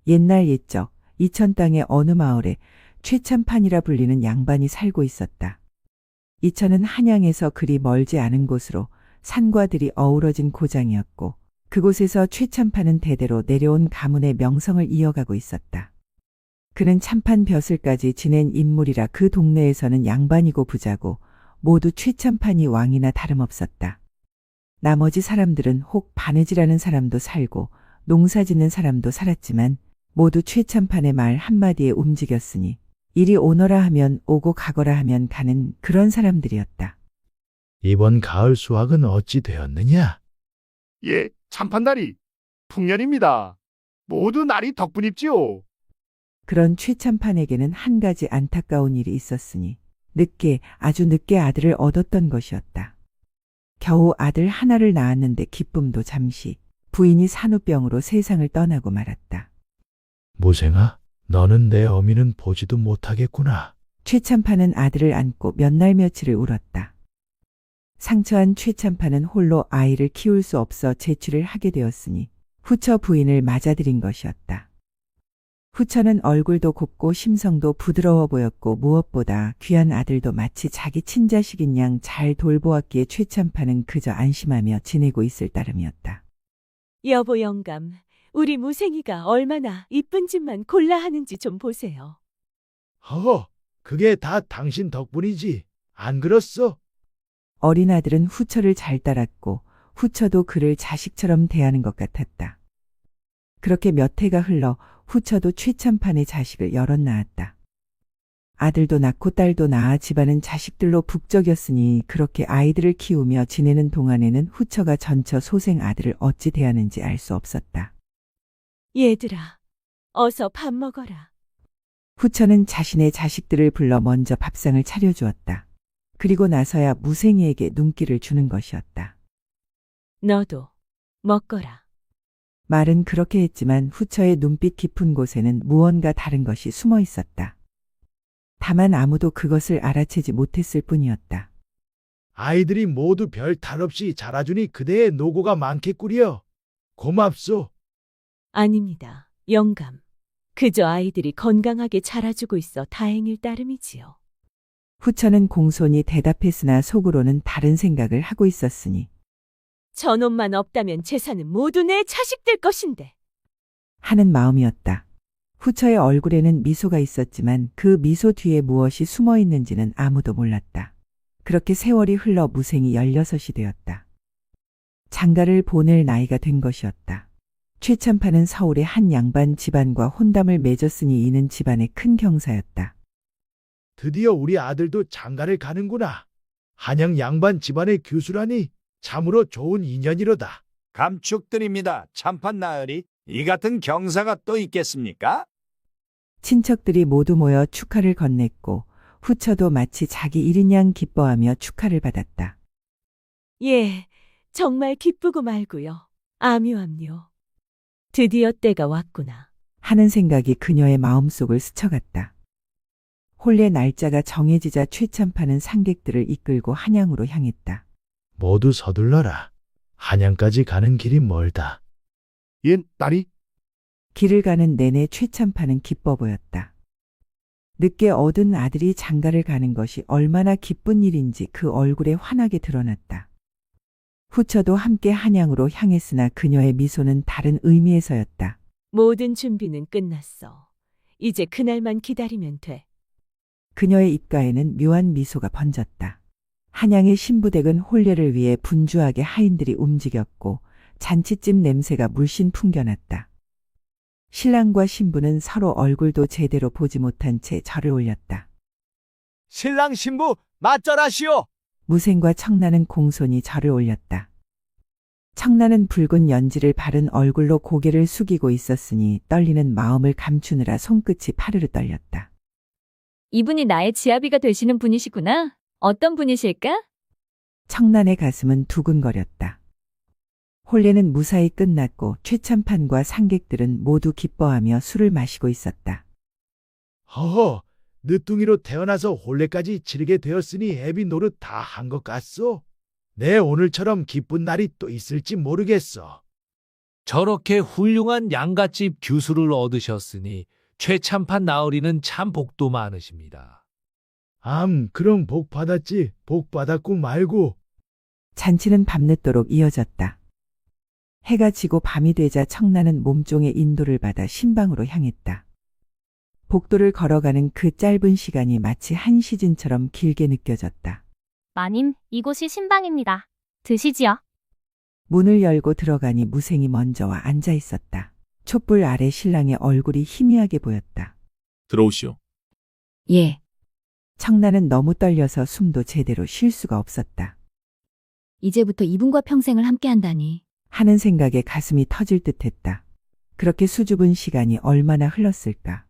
옛날 옛적 이천 땅의 어느 마을에 최참판이라 불리는 양반이 살고 있었다. 이천은 한양에서 그리 멀지 않은 곳으로 산과 들이 어우러진 고장이었고 그곳에서 최참판은 대대로 내려온 가문의 명성을 이어가고 있었다. 그는 참판 벼슬까지 지낸 인물이라 그 동네에서는 양반이고 부자고 모두 최참판이 왕이나 다름없었다. 나머지 사람들은 혹 바느질하는 사람도 살고 농사 짓는 사람도 살았지만 모두 최참판의 말 한마디에 움직였으니 이리 오너라 하면 오고 가거라 하면 가는 그런 사람들이었다. 이번 가을 수확은 어찌 되었느냐? 예, 참판날이 풍년입니다. 모두 날이 덕분입지요. 그런 최참판에게는 한 가지 안타까운 일이 있었으니 늦게 아주 늦게 아들을 얻었던 것이었다. 겨우 아들 하나를 낳았는데 기쁨도 잠시 부인이 산후병으로 세상을 떠나고 말았다. 무생아, 너는 내 어미는 보지도 못하겠구나. 최참판은 아들을 안고 몇 날 며칠을 울었다. 상처한 최참판은 홀로 아이를 키울 수 없어 재취를 하게 되었으니 후처 부인을 맞아들인 것이었다. 후처는 얼굴도 곱고 심성도 부드러워 보였고 무엇보다 귀한 아들도 마치 자기 친자식인 양 잘 돌보았기에 최참판은 그저 안심하며 지내고 있을 따름이었다. 여보 영감, 우리 무생이가 얼마나 이쁜 집만 골라 하는지 좀 보세요. 허허, 그게 다 당신 덕분이지. 안 그렇소? 어린 아들은 후처를 잘 따랐고 후처도 그를 자식처럼 대하는 것 같았다. 그렇게 몇 해가 흘러 후처도 최참판의 자식을 여럿 낳았다. 아들도 낳고 딸도 낳아 집안은 자식들로 북적였으니 그렇게 아이들을 키우며 지내는 동안에는 후처가 전처 소생 아들을 어찌 대하는지 알 수 없었다. 얘들아, 어서 밥 먹어라. 후처는 자신의 자식들을 불러 먼저 밥상을 차려주었다. 그리고 나서야 무생이에게 눈길을 주는 것이었다. 너도 먹거라. 말은 그렇게 했지만 후처의 눈빛 깊은 곳에는 무언가 다른 것이 숨어 있었다. 다만 아무도 그것을 알아채지 못했을 뿐이었다. 아이들이 모두 별 탈 없이 자라주니 그대의 노고가 많겠구려. 고맙소. 아닙니다, 영감. 그저 아이들이 건강하게 자라주고 있어 다행일 따름이지요. 후처는 공손히 대답했으나 속으로는 다른 생각을 하고 있었으니 저놈만 없다면 재산은 모두 내 자식들 것인데. 하는 마음이었다. 후처의 얼굴에는 미소가 있었지만 그 미소 뒤에 무엇이 숨어 있는지는 아무도 몰랐다. 그렇게 세월이 흘러 무생이 16이 되었다. 장가를 보낼 나이가 된 것이었다. 최참판은 서울의 한 양반 집안과 혼담을 맺었으니 이는 집안의 큰 경사였다. 드디어 우리 아들도 장가를 가는구나. 한양 양반 집안의 교수라니 참으로 좋은 인연이로다. 감축드립니다. 참판 나으리 이 같은 경사가 또 있겠습니까? 친척들이 모두 모여 축하를 건넸고 후처도 마치 자기 일인 양 기뻐하며 축하를 받았다. 예, 정말 기쁘고 말고요. 암요암요. 드디어 때가 왔구나. 하는 생각이 그녀의 마음속을 스쳐갔다. 혼례 날짜가 정해지자 최참판은 상객들을 이끌고 한양으로 향했다. 모두 서둘러라. 한양까지 가는 길이 멀다. 예, 딸이 길을 가는 내내 최참판은 기뻐 보였다. 늦게 얻은 아들이 장가를 가는 것이 얼마나 기쁜 일인지 그 얼굴에 환하게 드러났다. 후처도 함께 한양으로 향했으나 그녀의 미소는 다른 의미에서였다. 모든 준비는 끝났어. 이제 그날만 기다리면 돼. 그녀의 입가에는 묘한 미소가 번졌다. 한양의 신부댁은 혼례를 위해 분주하게 하인들이 움직였고 잔치집 냄새가 물씬 풍겨났다. 신랑과 신부는 서로 얼굴도 제대로 보지 못한 채 절을 올렸다. 신랑 신부 맞절하시오. 무생과 청나는 공손히 절을 올렸다. 청나는 붉은 연지를 바른 얼굴로 고개를 숙이고 있었으니 떨리는 마음을 감추느라 손끝이 파르르 떨렸다. 이분이 나의 지아비가 되시는 분이시구나. 어떤 분이실까? 청란의 가슴은 두근거렸다. 혼례는 무사히 끝났고 최참판과 상객들은 모두 기뻐하며 술을 마시고 있었다. 허허, 늦둥이로 태어나서 혼례까지 치르게 되었으니 애비 노릇 다 한 것 같소? 내 오늘처럼 기쁜 날이 또 있을지 모르겠어. 저렇게 훌륭한 양갓집 규수를 얻으셨으니 최참판 나으리는 참 복도 많으십니다. 그럼 복 받았지. 복 받았고 말고. 잔치는 밤늦도록 이어졌다. 해가 지고 밤이 되자 청란은 몸종의 인도를 받아 신방으로 향했다. 복도를 걸어가는 그 짧은 시간이 마치 한 시즌처럼 길게 느껴졌다. 마님, 이곳이 신방입니다. 드시지요. 문을 열고 들어가니 무생이 먼저 와 앉아 있었다. 촛불 아래 신랑의 얼굴이 희미하게 보였다. 들어오시오. 예. 청란은 너무 떨려서 숨도 제대로 쉴 수가 없었다. 이제부터 이분과 평생을 함께 한다니. 하는 생각에 가슴이 터질 듯했다. 그렇게 수줍은 시간이 얼마나 흘렀을까.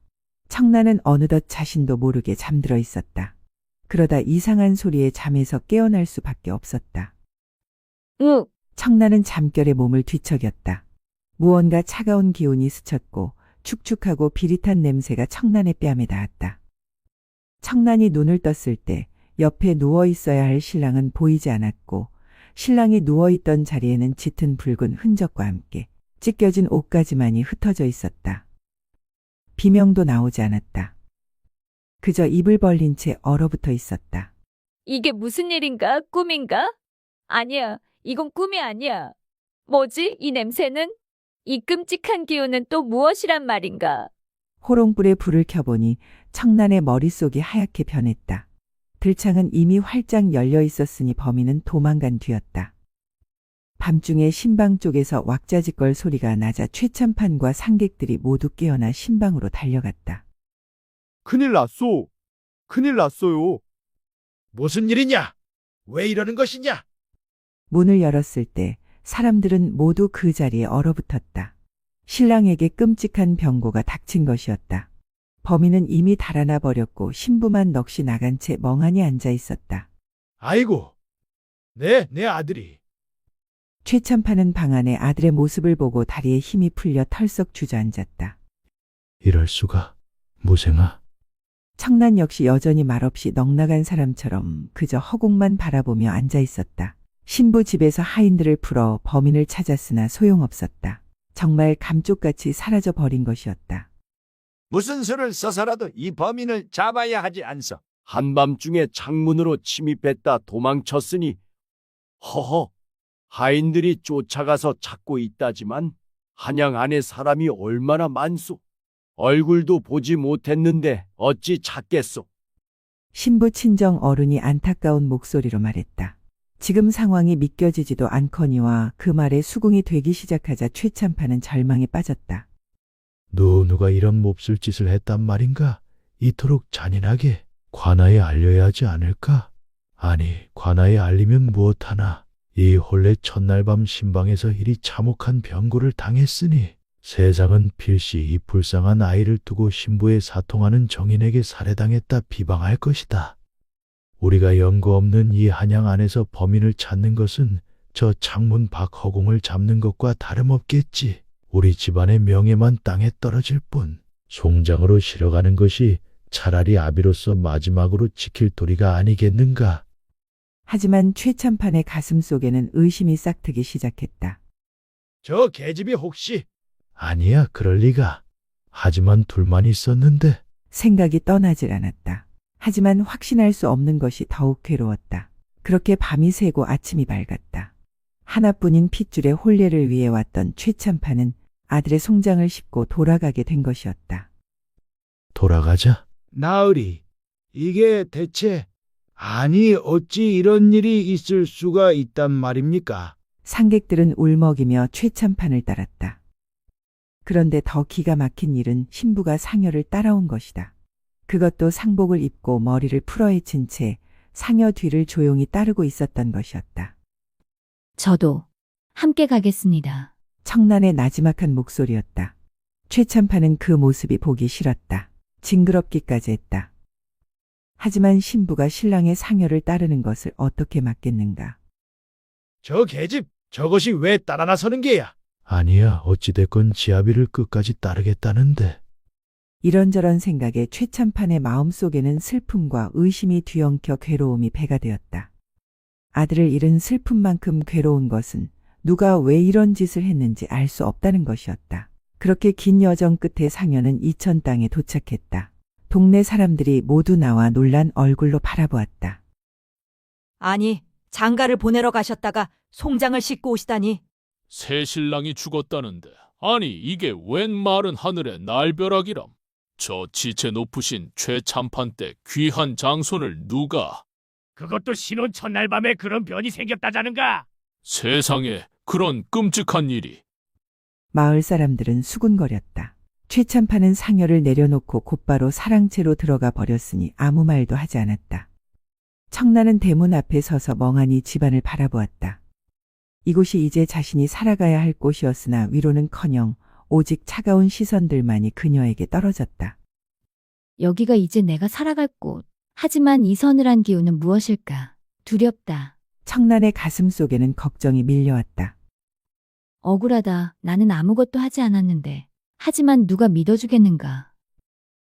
청란은 어느덧 자신도 모르게 잠들어 있었다. 그러다 이상한 소리에 잠에서 깨어날 수밖에 없었다. 윽! 청란은 잠결에 몸을 뒤척였다. 무언가 차가운 기운이 스쳤고 축축하고 비릿한 냄새가 청란의 뺨에 닿았다. 청란이 눈을 떴을 때 옆에 누워 있어야 할 신랑은 보이지 않았고 신랑이 누워있던 자리에는 짙은 붉은 흔적과 함께 찢겨진 옷가지만이 흩어져 있었다. 비명도 나오지 않았다. 그저 입을 벌린 채 얼어붙어 있었다. 이게 무슨 일인가? 꿈인가? 아니야. 이건 꿈이 아니야. 뭐지? 이 냄새는? 이 끔찍한 기운은 또 무엇이란 말인가? 호롱불에 불을 켜보니 청란의 머릿속이 하얗게 변했다. 들창은 이미 활짝 열려 있었으니 범인은 도망간 뒤였다. 밤중에 신방 쪽에서 왁자지껄 소리가 나자 최참판과 상객들이 모두 깨어나 신방으로 달려갔다. 큰일 났소. 큰일 났어요. 무슨 일이냐? 왜 이러는 것이냐? 문을 열었을 때 사람들은 모두 그 자리에 얼어붙었다. 신랑에게 끔찍한 병고가 닥친 것이었다. 범인은 이미 달아나 버렸고 신부만 넋이 나간 채 멍하니 앉아 있었다. 아이고. 내 아들이. 최참판은 방 안에 아들의 모습을 보고 다리에 힘이 풀려 털썩 주저앉았다. 이럴 수가. 무생아. 청란 역시 여전히 말없이 넋나간 사람처럼 그저 허공만 바라보며 앉아 있었다. 신부 집에서 하인들을 풀어 범인을 찾았으나 소용없었다. 정말 감쪽같이 사라져 버린 것이었다. 무슨 수를 써서라도 이 범인을 잡아야 하지 않소. 한밤중에 창문으로 침입했다 도망쳤으니 허허 하인들이 쫓아가서 찾고 있다지만 한양 안에 사람이 얼마나 많소. 얼굴도 보지 못했는데 어찌 찾겠소. 신부 친정 어른이 안타까운 목소리로 말했다. 지금 상황이 믿겨지지도 않거니와 그 말에 수긍이 되기 시작하자 최참판은 절망에 빠졌다. 누가 이런 몹쓸 짓을 했단 말인가? 이토록 잔인하게 관아에 알려야 하지 않을까? 아니, 관아에 알리면 무엇하나? 이 혼례 첫날 밤 신방에서 이리 참혹한 병고를 당했으니 세상은 필시 이 불쌍한 아이를 두고 신부에 사통하는 정인에게 살해당했다 비방할 것이다. 우리가 연고 없는 이 한양 안에서 범인을 찾는 것은 저 창문 밖 허공을 잡는 것과 다름없겠지. 우리 집안의 명예만 땅에 떨어질 뿐 송장으로 실어가는 것이 차라리 아비로서 마지막으로 지킬 도리가 아니겠는가. 하지만 최참판의 가슴 속에는 의심이 싹트기 시작했다. 저 계집이 혹시? 아니야, 그럴 리가. 하지만 둘만 있었는데. 생각이 떠나질 않았다. 하지만 확신할 수 없는 것이 더욱 괴로웠다. 그렇게 밤이 새고 아침이 밝았다. 하나뿐인 핏줄의 혼례를 위해 왔던 최참판은 아들의 송장을 씹고 돌아가게 된 것이었다. 돌아가자. 나으리, 이게 대체... 아니, 어찌 이런 일이 있을 수가 있단 말입니까? 상객들은 울먹이며 최참판을 따랐다. 그런데 더 기가 막힌 일은 신부가 상여를 따라온 것이다. 그것도 상복을 입고 머리를 풀어헤친 채 상여 뒤를 조용히 따르고 있었던 것이었다. 저도 함께 가겠습니다. 청란의 나지막한 목소리였다. 최참판은 그 모습이 보기 싫었다. 징그럽기까지 했다. 하지만 신부가 신랑의 상여를 따르는 것을 어떻게 막겠는가. 저 계집, 저것이 왜 따라 나서는 게야? 아니야, 어찌됐건 지아비를 끝까지 따르겠다는데. 이런저런 생각에 최참판의 마음속에는 슬픔과 의심이 뒤엉켜 괴로움이 배가 되었다. 아들을 잃은 슬픔만큼 괴로운 것은 누가 왜 이런 짓을 했는지 알 수 없다는 것이었다. 그렇게 긴 여정 끝에 상현은 이천 땅에 도착했다. 동네 사람들이 모두 나와 놀란 얼굴로 바라보았다. 아니, 장가를 보내러 가셨다가 송장을 싣고 오시다니. 새 신랑이 죽었다는데 아니 이게 웬 마른 하늘의 날벼락이람. 저 지체 높으신 최참판 때 귀한 장손을 누가. 그것도 신혼 첫날 밤에 그런 변이 생겼다자는가? 세상에 그런 끔찍한 일이. 마을 사람들은 수군거렸다. 최참판은 상여를 내려놓고 곧바로 사랑채로 들어가 버렸으니 아무 말도 하지 않았다. 청란은 대문 앞에 서서 멍하니 집안을 바라보았다. 이곳이 이제 자신이 살아가야 할 곳이었으나 위로는커녕 오직 차가운 시선들만이 그녀에게 떨어졌다. 여기가 이제 내가 살아갈 곳. 하지만 이 서늘한 기운은 무엇일까? 두렵다. 청란의 가슴 속에는 걱정이 밀려왔다. 억울하다. 나는 아무것도 하지 않았는데. 하지만 누가 믿어주겠는가?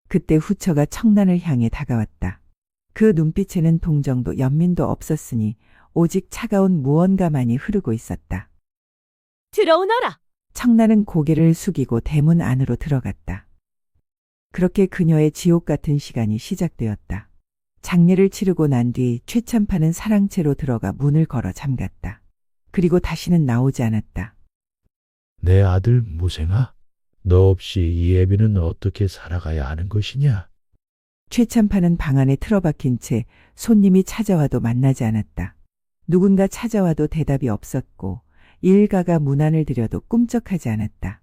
그때 후처가 청란을 향해 다가왔다. 그 눈빛에는 동정도 연민도 없었으니 오직 차가운 무언가만이 흐르고 있었다. 들어오너라. 청란은 고개를 숙이고 대문 안으로 들어갔다. 그렇게 그녀의 지옥 같은 시간이 시작되었다. 장례를 치르고 난 뒤 최참판은 사랑채로 들어가 문을 걸어 잠갔다. 그리고 다시는 나오지 않았다. 내 아들 무생아, 너 없이 이 애비는 어떻게 살아가야 하는 것이냐? 최참판은 방 안에 틀어박힌 채 손님이 찾아와도 만나지 않았다. 누군가 찾아와도 대답이 없었고 일가가 문 안을 들여도 꿈쩍하지 않았다.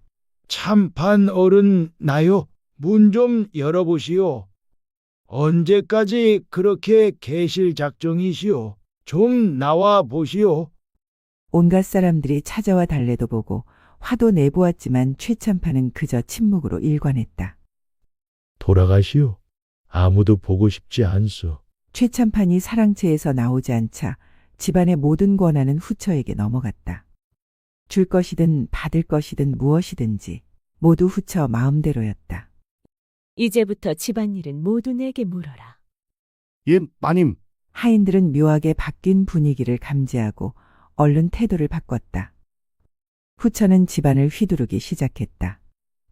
참판 어른 나요. 문 좀 열어보시오. 언제까지 그렇게 계실 작정이시오? 좀 나와 보시오. 온갖 사람들이 찾아와 달래도 보고 화도 내보았지만 최참판은 그저 침묵으로 일관했다. 돌아가시오. 아무도 보고 싶지 않소. 최참판이 사랑채에서 나오지 않자 집안의 모든 권한은 후처에게 넘어갔다. 줄 것이든 받을 것이든 무엇이든지 모두 후처 마음대로였다. 이제부터 집안일은 모두 내게 물어라. 예, 마님. 하인들은 묘하게 바뀐 분위기를 감지하고 얼른 태도를 바꿨다. 후처는 집안을 휘두르기 시작했다.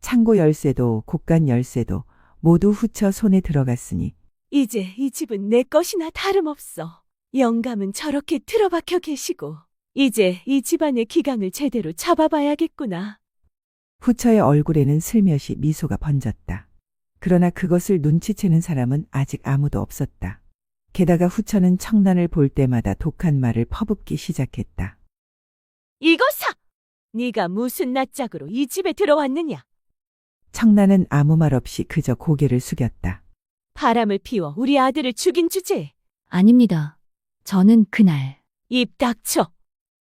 창고 열쇠도 곳간 열쇠도 모두 후처 손에 들어갔으니 이제 이 집은 내 것이나 다름없어. 영감은 저렇게 틀어박혀 계시고 이제 이 집안의 기강을 제대로 잡아봐야겠구나. 후처의 얼굴에는 슬며시 미소가 번졌다. 그러나 그것을 눈치채는 사람은 아직 아무도 없었다. 게다가 후처는 청란을 볼 때마다 독한 말을 퍼붓기 시작했다. 이것아! 네가 무슨 낯짝으로 이 집에 들어왔느냐? 청란은 아무 말 없이 그저 고개를 숙였다. 바람을 피워 우리 아들을 죽인 주제에 아닙니다. 저는 그날. 입 닥쳐.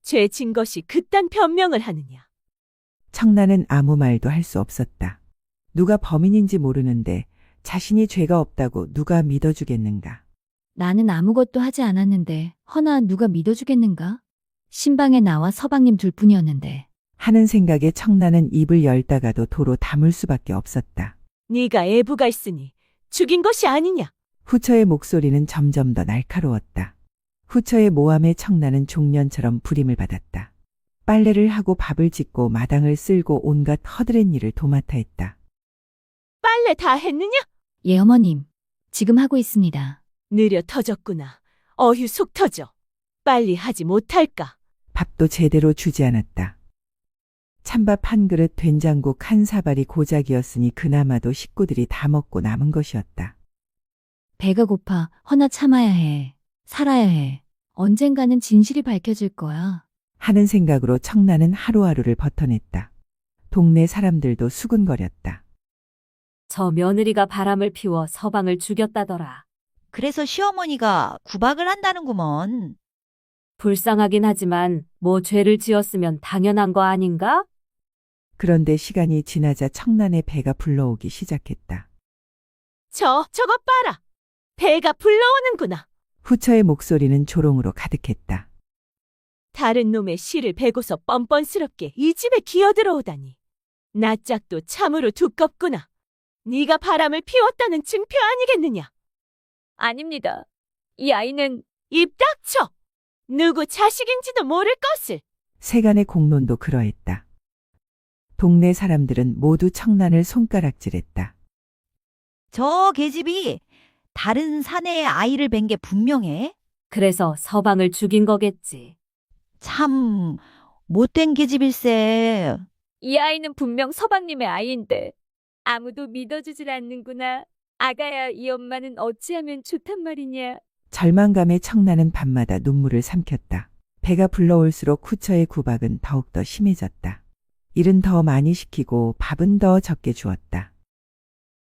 죄 진 것이 그딴 변명을 하느냐? 청란은 아무 말도 할 수 없었다. 누가 범인인지 모르는데 자신이 죄가 없다고 누가 믿어주겠는가? 나는 아무것도 하지 않았는데 허나 누가 믿어주겠는가? 신방에 나와 서방님 둘뿐이었는데. 하는 생각에 청란은 입을 열다가도 도로 다물 수밖에 없었다. 네가 애부가 있으니 죽인 것이 아니냐? 후처의 목소리는 점점 더 날카로웠다. 후처의 모함에 청란은 종년처럼 부림을 받았다. 빨래를 하고 밥을 짓고 마당을 쓸고 온갖 허드렛 일을 도맡아 했다. 빨래 다 했느냐? 예, 어머님. 지금 하고 있습니다. 느려 터졌구나. 어휴 속 터져. 빨리 하지 못할까? 밥도 제대로 주지 않았다. 찬밥 한 그릇 된장국 한 사발이 고작이었으니 그나마도 식구들이 다 먹고 남은 것이었다. 배가 고파. 허나 참아야 해. 살아야 해. 언젠가는 진실이 밝혀질 거야. 하는 생각으로 청란은 하루하루를 버텨냈다. 동네 사람들도 수군거렸다. 저 며느리가 바람을 피워 서방을 죽였다더라. 그래서 시어머니가 구박을 한다는구먼. 불쌍하긴 하지만 뭐 죄를 지었으면 당연한 거 아닌가? 그런데 시간이 지나자 청란의 배가 불러오기 시작했다. 저것 봐라. 배가 불러오는구나. 후처의 목소리는 조롱으로 가득했다. 다른 놈의 씨를 베고서 뻔뻔스럽게 이 집에 기어들어오다니. 낯짝도 참으로 두껍구나. 네가 바람을 피웠다는 증표 아니겠느냐? 아닙니다. 이 아이는 입 닥쳐! 누구 자식인지도 모를 것을. 세간의 공론도 그러했다. 동네 사람들은 모두 청란을 손가락질했다. 저 계집이 다른 사내의 아이를 뵌 게 분명해. 그래서 서방을 죽인 거겠지. 참 못된 계집일세. 이 아이는 분명 서방님의 아이인데 아무도 믿어주질 않는구나. 아가야, 이 엄마는 어찌하면 좋단 말이냐. 절망감에 청란은 밤마다 눈물을 삼켰다. 배가 불러올수록 후처의 구박은 더욱더 심해졌다. 일은 더 많이 시키고 밥은 더 적게 주었다.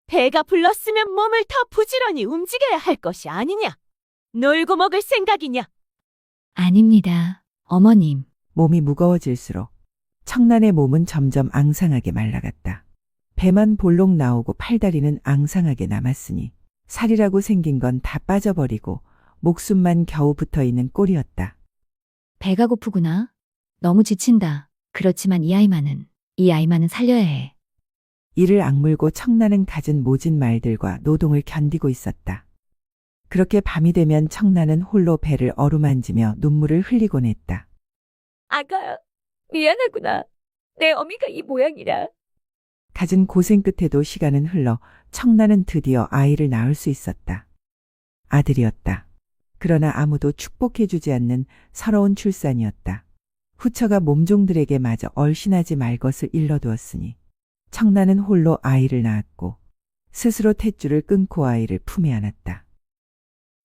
배가 불렀으면 몸을 더 부지런히 움직여야 할 것이 아니냐? 놀고 먹을 생각이냐? 아닙니다, 어머님. 몸이 무거워질수록 청란의 몸은 점점 앙상하게 말라갔다. 배만 볼록 나오고 팔다리는 앙상하게 남았으니 살이라고 생긴 건 다 빠져버리고 목숨만 겨우 붙어있는 꼴이었다. 배가 고프구나. 너무 지친다. 그렇지만 이 아이만은 살려야 해. 이를 악물고 청란은 갖은 모진 말들과 노동을 견디고 있었다. 그렇게 밤이 되면 청란은 홀로 배를 어루만지며 눈물을 흘리곤 했다. 아가야, 미안하구나. 내 어미가 이 모양이라. 갖은 고생 끝에도 시간은 흘러 청란은 드디어 아이를 낳을 수 있었다. 아들이었다. 그러나 아무도 축복해주지 않는 서러운 출산이었다. 후처가 몸종들에게 마저 얼씬하지 말 것을 일러두었으니 청란은 홀로 아이를 낳았고 스스로 탯줄을 끊고 아이를 품에 안았다.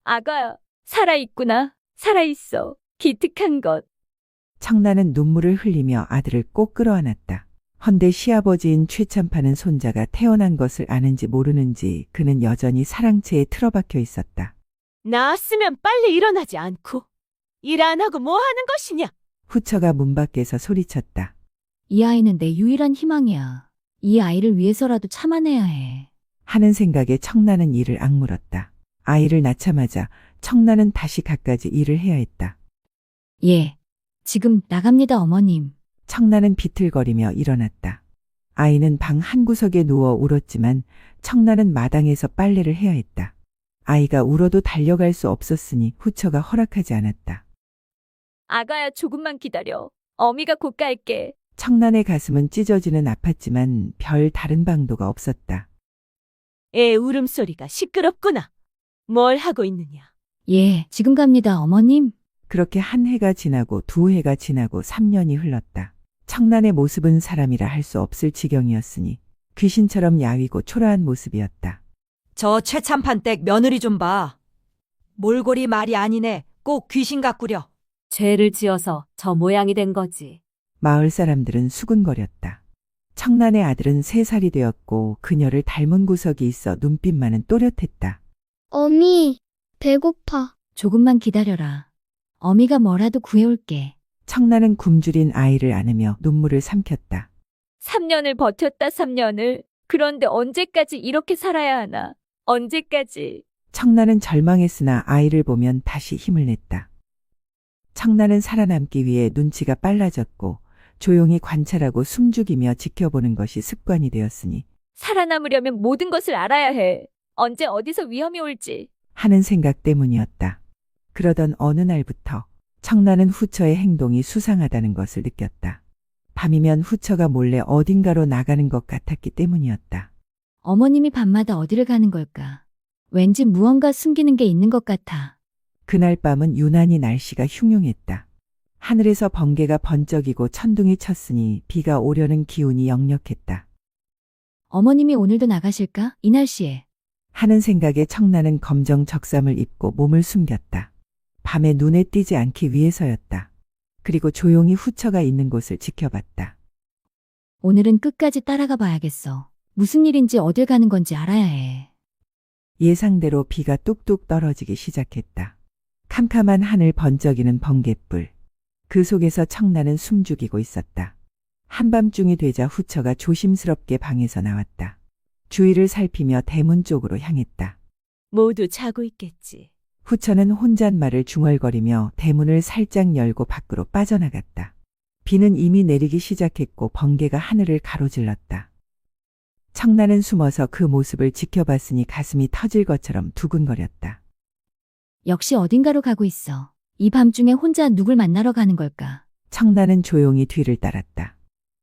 아가야, 살아있구나. 살아있어. 기특한 것. 청란은 눈물을 흘리며 아들을 꼭 끌어안았다. 헌데 시아버지인 최참파는 손자가 태어난 것을 아는지 모르는지 그는 여전히 사랑채에 틀어박혀 있었다. 나았으면 빨리 일어나지 않고 일 안 하고 뭐 하는 것이냐? 후처가 문 밖에서 소리쳤다. 이 아이는 내 유일한 희망이야. 이 아이를 위해서라도 참아내야 해. 하는 생각에 청란은 이를 악물었다. 아이를 낳자마자 청란은 다시 갖가지 일을 해야 했다. 예, 지금 나갑니다, 어머님. 청란은 비틀거리며 일어났다. 아이는 방 한구석에 누워 울었지만 청란은 마당에서 빨래를 해야 했다. 아이가 울어도 달려갈 수 없었으니 후처가 허락하지 않았다. 아가야, 조금만 기다려. 어미가 곧 갈게. 청란의 가슴은 찢어지는 아팠지만 별 다른 방도가 없었다. 애 울음소리가 시끄럽구나. 뭘 하고 있느냐? 예, 지금 갑니다, 어머님. 그렇게 한 해가 지나고 두 해가 지나고 3년이 흘렀다. 청란의 모습은 사람이라 할 수 없을 지경이었으니 귀신처럼 야위고 초라한 모습이었다. 저 최참판댁 며느리 좀 봐. 몰골이 말이 아니네. 꼭 귀신 같구려. 죄를 지어서 저 모양이 된 거지. 마을 사람들은 수군거렸다. 청란의 아들은 3살이 되었고 그녀를 닮은 구석이 있어 눈빛만은 또렷했다. 어미, 배고파. 조금만 기다려라. 어미가 뭐라도 구해올게. 청란은 굶주린 아이를 안으며 눈물을 삼켰다. 3년을 버텼다, 3년을. 그런데 언제까지 이렇게 살아야 하나? 언제까지? 청란은 절망했으나 아이를 보면 다시 힘을 냈다. 청란은 살아남기 위해 눈치가 빨라졌고 조용히 관찰하고 숨죽이며 지켜보는 것이 습관이 되었으니 살아남으려면 모든 것을 알아야 해. 언제 어디서 위험이 올지. 하는 생각 때문이었다. 그러던 어느 날부터 청란은 후처의 행동이 수상하다는 것을 느꼈다. 밤이면 후처가 몰래 어딘가로 나가는 것 같았기 때문이었다. 어머님이 밤마다 어디를 가는 걸까? 왠지 무언가 숨기는 게 있는 것 같아. 그날 밤은 유난히 날씨가 흉흉했다. 하늘에서 번개가 번쩍이고 천둥이 쳤으니 비가 오려는 기운이 역력했다. 어머님이 오늘도 나가실까? 이 날씨에. 하는 생각에 청란은 검정 적삼을 입고 몸을 숨겼다. 밤에 눈에 띄지 않기 위해서였다. 그리고 조용히 후처가 있는 곳을 지켜봤다. 오늘은 끝까지 따라가 봐야겠어. 무슨 일인지 어딜 가는 건지 알아야 해. 예상대로 비가 뚝뚝 떨어지기 시작했다. 캄캄한 하늘 번쩍이는 번갯불. 그 속에서 청란은 숨죽이고 있었다. 한밤중이 되자 후처가 조심스럽게 방에서 나왔다. 주위를 살피며 대문 쪽으로 향했다. 모두 자고 있겠지. 후처는 혼잣말을 중얼거리며 대문을 살짝 열고 밖으로 빠져나갔다. 비는 이미 내리기 시작했고 번개가 하늘을 가로질렀다. 청란은 숨어서 그 모습을 지켜봤으니 가슴이 터질 것처럼 두근거렸다. 역시 어딘가로 가고 있어. 이 밤중에 혼자 누굴 만나러 가는 걸까? 청란은 조용히 뒤를 따랐다.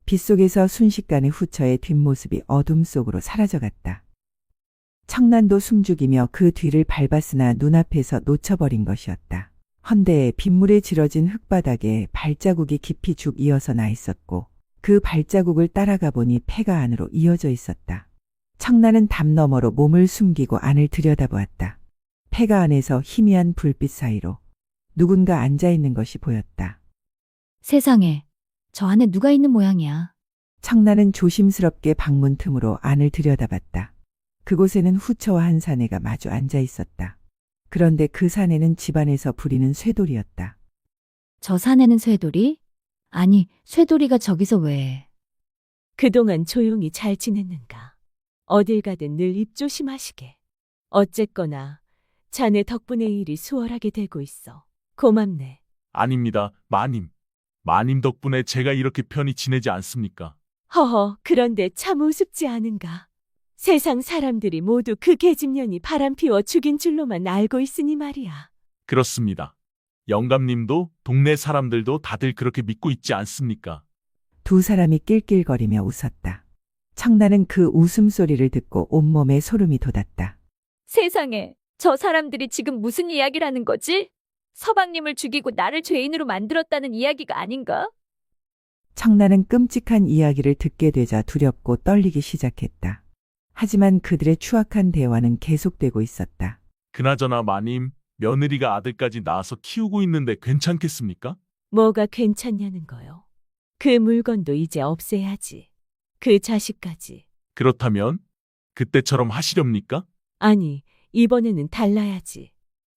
빗속에서 순식간에 후처의 뒷모습이 어둠 속으로 사라져갔다. 청란도 숨죽이며 그 뒤를 밟았으나 눈앞에서 놓쳐버린 것이었다. 헌데 빗물에 질어진 흙바닥에 발자국이 깊이 죽 이어서 나 있었고 그 발자국을 따라가 보니 폐가 안으로 이어져 있었다. 청란은 담 너머로 몸을 숨기고 안을 들여다보았다. 폐가 안에서 희미한 불빛 사이로 누군가 앉아있는 것이 보였다. 세상에, 저 안에 누가 있는 모양이야. 청란은 조심스럽게 방문 틈으로 안을 들여다봤다. 그곳에는 후처와 한 사내가 마주 앉아 있었다. 그런데 그 사내는 집안에서 부리는 쇠돌이였다. 저 사내는 쇠돌이? 아니, 쇠돌이가 저기서 왜? 그동안 조용히 잘 지냈는가? 어딜 가든 늘 입조심하시게. 어쨌거나 자네 덕분에 일이 수월하게 되고 있어. 고맙네. 아닙니다, 마님. 마님 덕분에 제가 이렇게 편히 지내지 않습니까? 허허, 그런데 참 우습지 않은가? 세상 사람들이 모두 그 계집년이 바람피워 죽인 줄로만 알고 있으니 말이야. 그렇습니다. 영감님도 동네 사람들도 다들 그렇게 믿고 있지 않습니까? 두 사람이 낄낄거리며 웃었다. 청란은 그 웃음소리를 듣고 온몸에 소름이 돋았다. 세상에, 저 사람들이 지금 무슨 이야기를 하는 거지? 서방님을 죽이고 나를 죄인으로 만들었다는 이야기가 아닌가? 청란은 끔찍한 이야기를 듣게 되자 두렵고 떨리기 시작했다. 하지만 그들의 추악한 대화는 계속되고 있었다. 그나저나 마님, 며느리가 아들까지 낳아서 키우고 있는데 괜찮겠습니까? 뭐가 괜찮냐는 거요. 그 물건도 이제 없애야지. 그 자식까지. 그렇다면 그때처럼 하시렵니까? 아니, 이번에는 달라야지.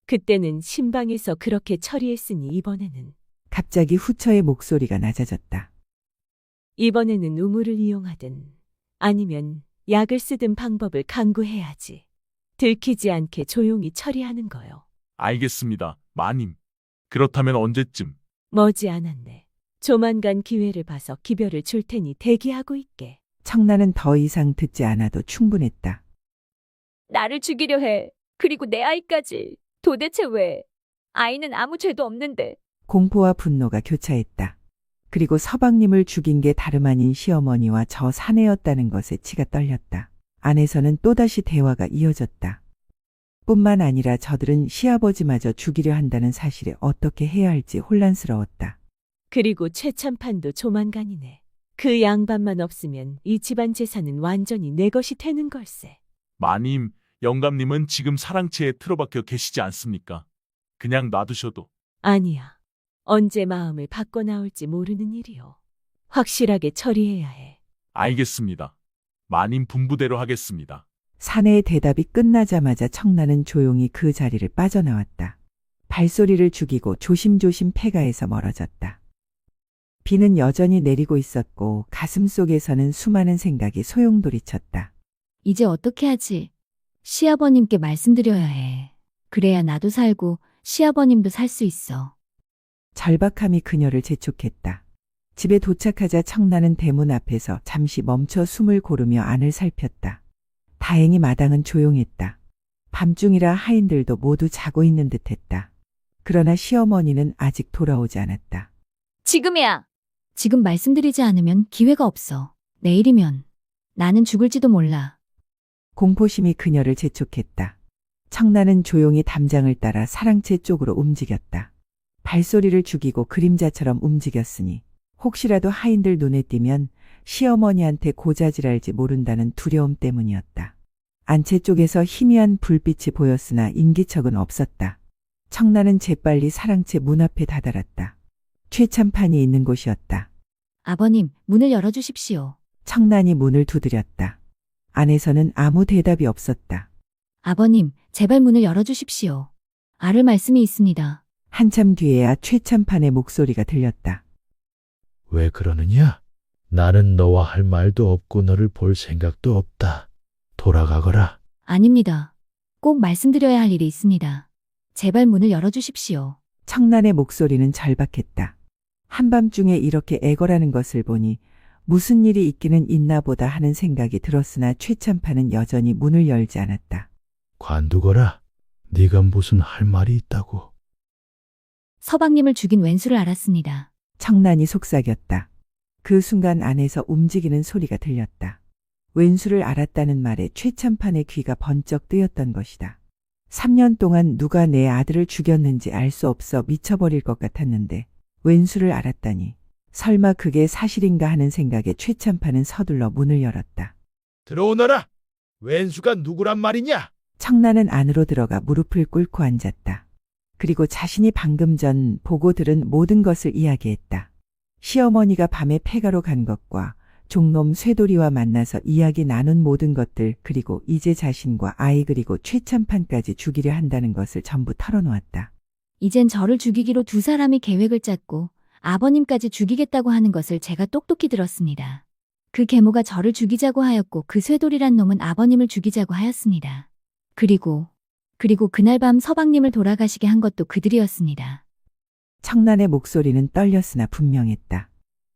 그때는 신방에서 그렇게 처리했으니 이번에는. 갑자기 후처의 목소리가 낮아졌다. 이번에는 우물을 이용하든 아니면 약을 쓰든 방법을 강구해야지. 들키지 않게 조용히 처리하는 거요. 알겠습니다, 마님. 그렇다면 언제쯤? 머지않았네. 조만간 기회를 봐서 기별을 줄 테니 대기하고 있게. 청란은 더 이상 듣지 않아도 충분했다. 나를 죽이려 해. 그리고 내 아이까지. 도대체 왜? 아이는 아무 죄도 없는데. 공포와 분노가 교차했다. 그리고 서방님을 죽인 게 다름 아닌 시어머니와 저 사내였다는 것에 치가 떨렸다. 안에서는 또다시 대화가 이어졌다. 뿐만 아니라 저들은 시아버지마저 죽이려 한다는 사실에 어떻게 해야 할지 혼란스러웠다. 그리고 최참판도 조만간이네. 그 양반만 없으면 이 집안 재산은 완전히 내 것이 되는 걸세. 마님, 영감님은 지금 사랑채에 틀어박혀 계시지 않습니까? 그냥 놔두셔도. 아니야. 언제 마음을 바꿔 나올지 모르는 일이요. 확실하게 처리해야 해. 알겠습니다. 마님 분부대로 하겠습니다. 사내의 대답이 끝나자마자 청란은 조용히 그 자리를 빠져나왔다. 발소리를 죽이고 조심조심 폐가에서 멀어졌다. 비는 여전히 내리고 있었고 가슴 속에서는 수많은 생각이 소용돌이쳤다. 이제 어떻게 하지? 시아버님께 말씀드려야 해. 그래야 나도 살고 시아버님도 살 수 있어. 절박함이 그녀를 재촉했다. 집에 도착하자 청란은 대문 앞에서 잠시 멈춰 숨을 고르며 안을 살폈다. 다행히 마당은 조용했다. 밤중이라 하인들도 모두 자고 있는 듯했다. 그러나 시어머니는 아직 돌아오지 않았다. 지금이야. 지금 말씀드리지 않으면 기회가 없어. 내일이면 나는 죽을지도 몰라. 공포심이 그녀를 재촉했다. 청란은 조용히 담장을 따라 사랑채 쪽으로 움직였다. 발소리를 죽이고 그림자처럼 움직였으니 혹시라도 하인들 눈에 띄면 시어머니한테 고자질할지 모른다는 두려움 때문이었다. 안채 쪽에서 희미한 불빛이 보였으나 인기척은 없었다. 청란은 재빨리 사랑채 문 앞에 다다랐다. 최참판이 있는 곳이었다. 아버님, 문을 열어주십시오. 청란이 문을 두드렸다. 안에서는 아무 대답이 없었다. 아버님, 제발 문을 열어주십시오. 아를 말씀이 있습니다. 한참 뒤에야 최참판의 목소리가 들렸다. 왜 그러느냐? 나는 너와 할 말도 없고 너를 볼 생각도 없다. 돌아가거라. 아닙니다. 꼭 말씀드려야 할 일이 있습니다. 제발 문을 열어주십시오. 청란의 목소리는 절박했다. 한밤중에 이렇게 애걸하는 것을 보니 무슨 일이 있기는 있나 보다 하는 생각이 들었으나 최참판은 여전히 문을 열지 않았다. 관두거라. 네가 무슨 할 말이 있다고. 서방님을 죽인 왼수를 알았습니다. 청란이 속삭였다. 그 순간 안에서 움직이는 소리가 들렸다. 왼수를 알았다는 말에 최참판의 귀가 번쩍 뜨였던 것이다. 3년 동안 누가 내 아들을 죽였는지 알 수 없어 미쳐버릴 것 같았는데 왼수를 알았다니 설마 그게 사실인가 하는 생각에 최참판은 서둘러 문을 열었다. 들어오너라. 왼수가 누구란 말이냐? 청란은 안으로 들어가 무릎을 꿇고 앉았다. 그리고 자신이 방금 전 보고 들은 모든 것을 이야기했다. 시어머니가 밤에 폐가로 간 것과 종놈 쇠돌이와 만나서 이야기 나눈 모든 것들, 그리고 이제 자신과 아이 그리고 최참판까지 죽이려 한다는 것을 전부 털어놓았다. 이젠 저를 죽이기로 두 사람이 계획을 짰고 아버님까지 죽이겠다고 하는 것을 제가 똑똑히 들었습니다. 그 계모가 저를 죽이자고 하였고 그 쇠돌이란 놈은 아버님을 죽이자고 하였습니다. 그리고 그날 밤 서방님을 돌아가시게 한 것도 그들이었습니다. 청란의 목소리는 떨렸으나 분명했다.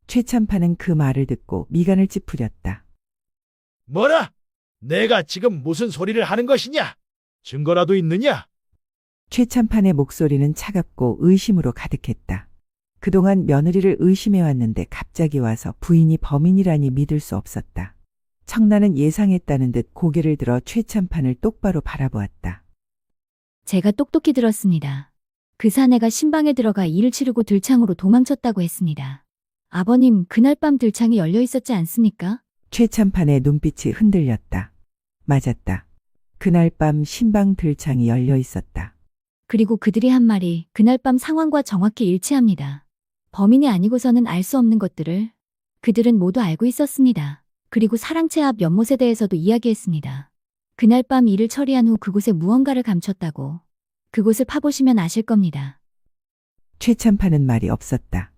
최참판은 그 말을 듣고 미간을 찌푸렸다. 뭐라? 내가 지금 무슨 소리를 하는 것이냐? 증거라도 있느냐? 최참판의 목소리는 차갑고 의심으로 가득했다. 그동안 며느리를 의심해왔는데 갑자기 와서 부인이 범인이라니 믿을 수 없었다. 청란은 예상했다는 듯 고개를 들어 최참판을 똑바로 바라보았다. 제가 똑똑히 들었습니다. 그 사내가 신방에 들어가 일을 치르고 들창으로 도망쳤다고 했습니다. 아버님, 그날 밤 들창이 열려 있었지 않습니까? 최참판의 눈빛이 흔들렸다. 맞았다. 그날 밤 신방 들창이 열려 있었다. 그리고 그들이 한 말이 그날 밤 상황과 정확히 일치합니다. 범인이 아니고서는 알 수 없는 것들을 그들은 모두 알고 있었습니다. 그리고 사랑채 앞 연못에 대해서도 이야기했습니다. 그날 밤 일을 처리한 후 그곳에 무언가를 감췄다고. 그곳을 파보시면 아실 겁니다. 최참판은 말이 없었다.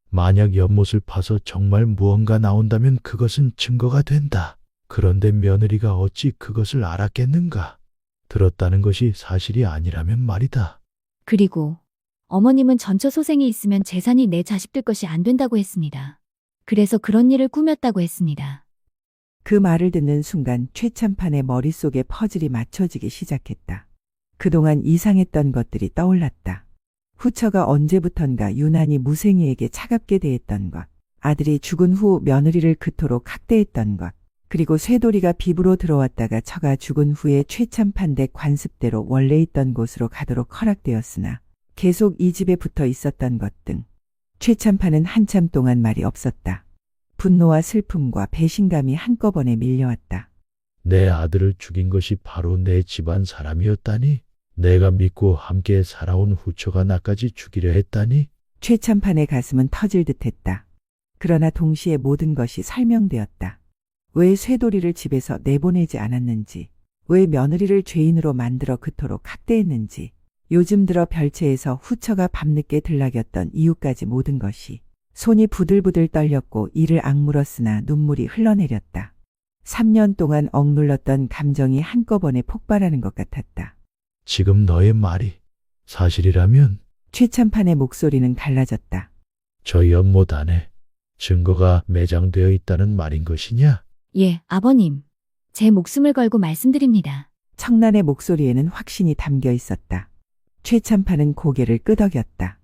만약 연못을 파서 정말 무언가 나온다면 그것은 증거가 된다. 그런데 며느리가 어찌 그것을 알았겠는가? 들었다는 것이 사실이 아니라면 말이다. 그리고 어머님은 전처 소생이 있으면 재산이 내 자식들 것이 안 된다고 했습니다. 그래서 그런 일을 꾸몄다고 했습니다. 그 말을 듣는 순간 최참판의 머릿속에 퍼즐이 맞춰지기 시작했다. 그동안 이상했던 것들이 떠올랐다. 후처가 언제부턴가 유난히 무생이에게 차갑게 대했던 것, 아들이 죽은 후 며느리를 그토록 학대했던 것, 그리고 쇠돌이가 빕으로 들어왔다가 처가 죽은 후에 최참판 댁 관습대로 원래 있던 곳으로 가도록 허락되었으나 계속 이 집에 붙어 있었던 것 등 최참판은 한참 동안 말이 없었다. 분노와 슬픔과 배신감이 한꺼번에 밀려왔다. 내 아들을 죽인 것이 바로 내 집안 사람이었다니? 내가 믿고 함께 살아온 후처가 나까지 죽이려 했다니? 최참판의 가슴은 터질 듯했다. 그러나 동시에 모든 것이 설명되었다. 왜 쇠돌이를 집에서 내보내지 않았는지, 왜 며느리를 죄인으로 만들어 그토록 학대했는지, 요즘 들어 별채에서 후처가 밤늦게 들락였던 이유까지 모든 것이. 손이 부들부들 떨렸고 이를 악물었으나 눈물이 흘러내렸다. 3년 동안 억눌렀던 감정이 한꺼번에 폭발하는 것 같았다. 지금 너의 말이 사실이라면 최참판의 목소리는 갈라졌다. 저 연못 안에 증거가 매장되어 있다는 말인 것이냐? 예, 아버님. 제 목숨을 걸고 말씀드립니다. 청란의 목소리에는 확신이 담겨 있었다. 최참판은 고개를 끄덕였다.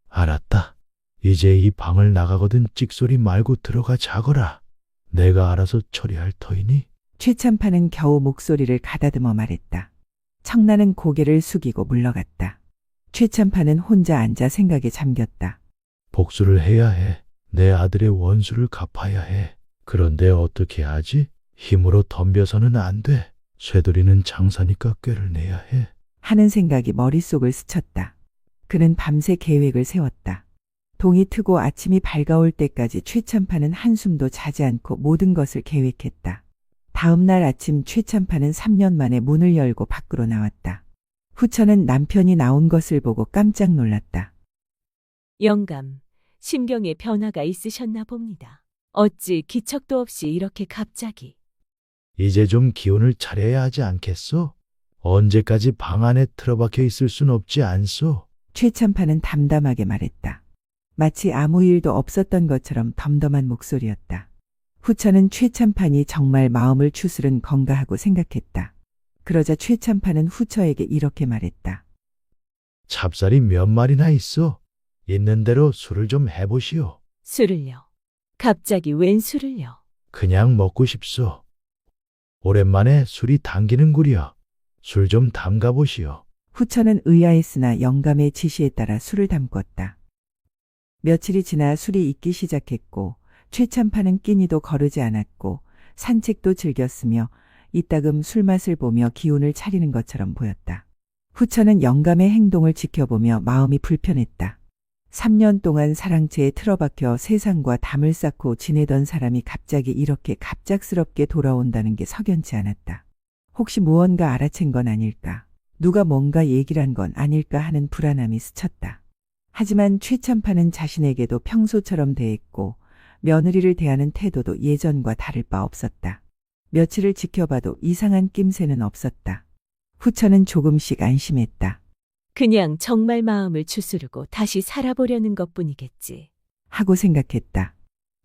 알았다. 이제 이 방을 나가거든 찍소리 말고 들어가 자거라. 내가 알아서 처리할 터이니. 최참판은 겨우 목소리를 가다듬어 말했다. 청란은 고개를 숙이고 물러갔다. 최참판은 혼자 앉아 생각에 잠겼다. 복수를 해야 해. 내 아들의 원수를 갚아야 해. 그런데 어떻게 하지? 힘으로 덤벼서는 안 돼. 쇠돌이는 장사니까 꾀를 내야 해. 하는 생각이 머릿속을 스쳤다. 그는 밤새 계획을 세웠다. 동이 트고 아침이 밝아올 때까지 최참판은 한숨도 자지 않고 모든 것을 계획했다. 다음 날 아침 최참판은 3년 만에 문을 열고 밖으로 나왔다. 후처는 남편이 나온 것을 보고 깜짝 놀랐다. 영감, 심경에 변화가 있으셨나 봅니다. 어찌 기척도 없이 이렇게 갑자기. 이제 좀 기운을 차려야 하지 않겠소? 언제까지 방 안에 틀어박혀 있을 순 없지 않소? 최참판은 담담하게 말했다. 마치 아무 일도 없었던 것처럼 덤덤한 목소리였다. 후처는 최참판이 정말 마음을 추스른 건가 하고 생각했다. 그러자 최참판은 후처에게 이렇게 말했다. 찹쌀이 몇 마리나 있어? 있는 대로 술을 좀 해보시오. 술을요. 갑자기 웬 술을요? 그냥 먹고 싶소. 오랜만에 술이 당기는구려. 술 좀 담가보시오. 후처는 의아했으나 영감의 지시에 따라 술을 담궜다. 며칠이 지나 술이 익기 시작했고 최참판은 끼니도 거르지 않았고 산책도 즐겼으며 이따금 술맛을 보며 기운을 차리는 것처럼 보였다. 후처는 영감의 행동을 지켜보며 마음이 불편했다. 3년 동안 사랑채에 틀어박혀 세상과 담을 쌓고 지내던 사람이 갑자기 이렇게 갑작스럽게 돌아온다는 게 석연치 않았다. 혹시 무언가 알아챈 건 아닐까? 누가 뭔가 얘기를 한 건 아닐까 하는 불안함이 스쳤다. 하지만 최참판은 자신에게도 평소처럼 대했고 며느리를 대하는 태도도 예전과 다를 바 없었다. 며칠을 지켜봐도 이상한 낌새는 없었다. 후처는 조금씩 안심했다. 그냥 정말 마음을 추스르고 다시 살아보려는 것뿐이겠지. 하고 생각했다.